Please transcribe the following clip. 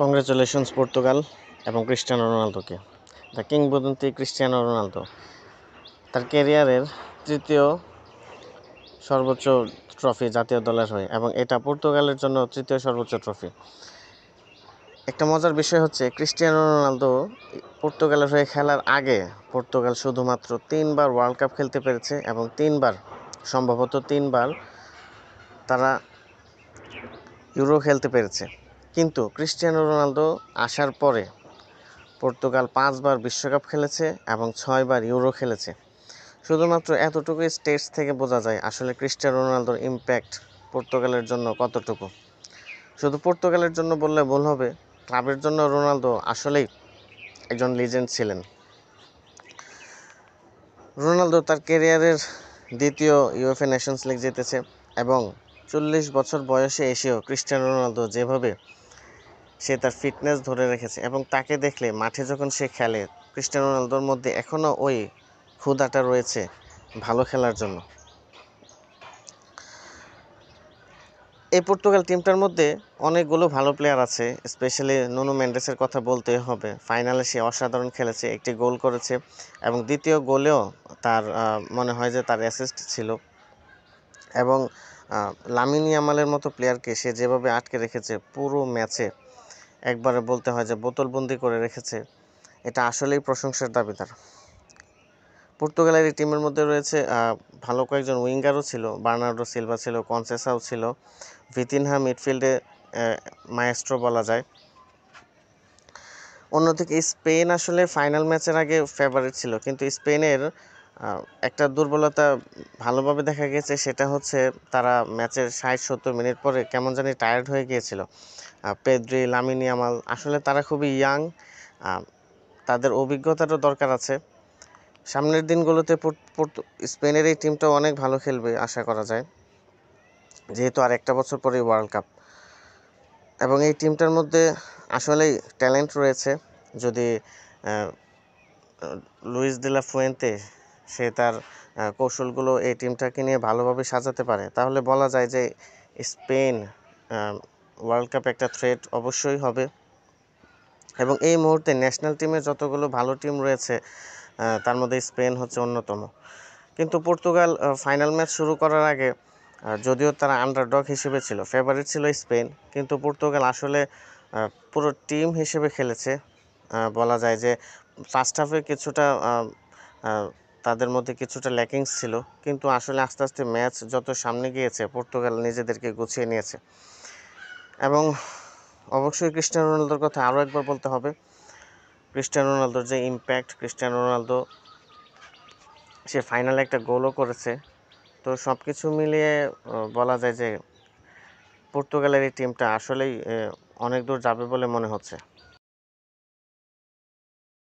Congratulations Portugal এবং Cristiano রোনালদোকে। The কিংবদন্তি Cristiano Ronaldo তার ক্যারিয়ারের তৃতীয় সর্বোচ্চ ট্রফি জাতীয় দলের হয়ে, এবং এটা পর্তুগালের জন্য তৃতীয় সর্বোচ্চ ট্রফি। একটা মজার বিষয় হচ্ছে, ক্রিস্টিয়ানো রোনালদো পর্তুগালের হয়ে খেলার আগে পর্তুগাল শুধুমাত্র 3বার ওয়ার্ল্ড কাপ খেলতে পেরেছে এবং সম্ভবত তিনবার তারা ইউরো খেলতে পেরেছে। কিন্তু ক্রিস্টিয়ানো রোনালদো আসার পরে পর্তুগাল 5বার বিশ্বকাপ খেলেছে এবং 6বার ইউরো খেলেছে। শুধুমাত্র এতটুকু স্টেটস থেকে বোঝা যায় আসলে ক্রিস্টিয়ানো রোনালদোর ইম্প্যাক্ট পর্তুগালের জন্য কতটুকু। শুধু পর্তুগালের জন্য বললে ভুল হবে, ক্লাবের জন্য রোনালদো আসলেই একজন লিজেন্ড ছিলেন। রোনালদো তার ক্যারিয়ারের দ্বিতীয় ইউএফএ নেশনস লিগ জিতেছে এবং 40 বছর বয়সে এসেও ক্রিস্টিয়ানো রোনালদো যেভাবে সে তার ফিটনেস ধরে রেখেছে, এবং তাকে দেখলে মাঠে যখন সে খেলে, ক্রিস্টিয়ানো রোনালদোর মধ্যে এখনও ওই ক্ষুধাটা রয়েছে ভালো খেলার জন্য। এই পর্তুগাল টিমটার মধ্যে অনেকগুলো ভালো প্লেয়ার আছে, স্পেশালি নুনো মেন্ডেসের কথা বলতে হবে। ফাইনালে সে অসাধারণ খেলেছে, একটি গোল করেছে এবং দ্বিতীয় গোলেও তার মনে হয় যে তার অ্যাসিস্ট ছিল। এবং লামিন ইয়ামালের মতো প্লেয়ারকে সে যেভাবে আটকে রেখেছে পুরো ম্যাচে, একবারে বলতে হয় যে বোতলবন্দি করে রেখেছে, এটা আসলেই প্রশংসার দাবিদার। পর্তুগালের এই টিমের মধ্যে রয়েছে ভালো কয়েকজন উইঙ্গারও ছিল, বার্নার্ডো সিলভা ছিল, কনসেসাও ছিল, ভিতিনহা মিডফিল্ডে মায়েস্ট্রো বলা যায়। অন্যদিকে স্পেন আসলে ফাইনাল ম্যাচের আগে ফেভারিট ছিল, কিন্তু স্পেনের একটা দুর্বলতা ভালোভাবে দেখা গেছে, সেটা হচ্ছে তারা ম্যাচের 60-70 মিনিট পরে কেমন জানি টায়ার্ড হয়ে গিয়েছিল। পেদ্রি, লামিন ইয়ামাল আসলে তারা খুবই ইয়াং, তাদের অভিজ্ঞতারও দরকার আছে। সামনের দিনগুলোতে স্পেনের এই টিমটাও অনেক ভালো খেলবে আশা করা যায়, যেহেতু আর একটা বছর পরে ওয়ার্ল্ড কাপ। এবং এই টিমটার মধ্যে আসলেই ট্যালেন্ট রয়েছে। যদি লুইস দে লা ফুয়েন্তে সে তার কৌশলগুলো এই টিমটাকে নিয়ে ভালোভাবে সাজাতে পারে, তাহলে বলা যায় যে স্পেন ওয়ার্ল্ড কাপে একটা থ্রেট অবশ্যই হবে। এবং এই মুহূর্তে ন্যাশনাল টিমে যতগুলো ভালো টিম রয়েছে তার মধ্যে স্পেন হচ্ছে অন্যতম। কিন্তু পর্তুগাল ফাইনাল ম্যাচ শুরু করার আগে, যদিও তারা আন্ডারডগ হিসেবে ছিল, ফেভারিট ছিল স্পেন, কিন্তু পর্তুগাল আসলে পুরো টিম হিসেবে খেলেছে। বলা যায় যে ফার্স্ট হাফে কিছুটা তাদের মধ্যে কিছুটা ল্যাকিংস ছিল, কিন্তু আসলে আস্তে আস্তে ম্যাচ যত সামনে গিয়েছে পর্তুগাল নিজেদেরকে গুছিয়ে নিয়েছে। এবং অবশ্যই ক্রিস্টিয়ানো রোনালদোর কথা আরও একবার বলতে হবে। ক্রিস্টিয়ানো রোনালদোর যে ইম্প্যাক্ট, ক্রিস্টিয়ানো রোনালদো সে ফাইনালে একটা গোলও করেছে। তো সব কিছু মিলিয়ে বলা যায় যে পর্তুগালের এই টিমটা আসলেই অনেক দূর যাবে বলে মনে হচ্ছে।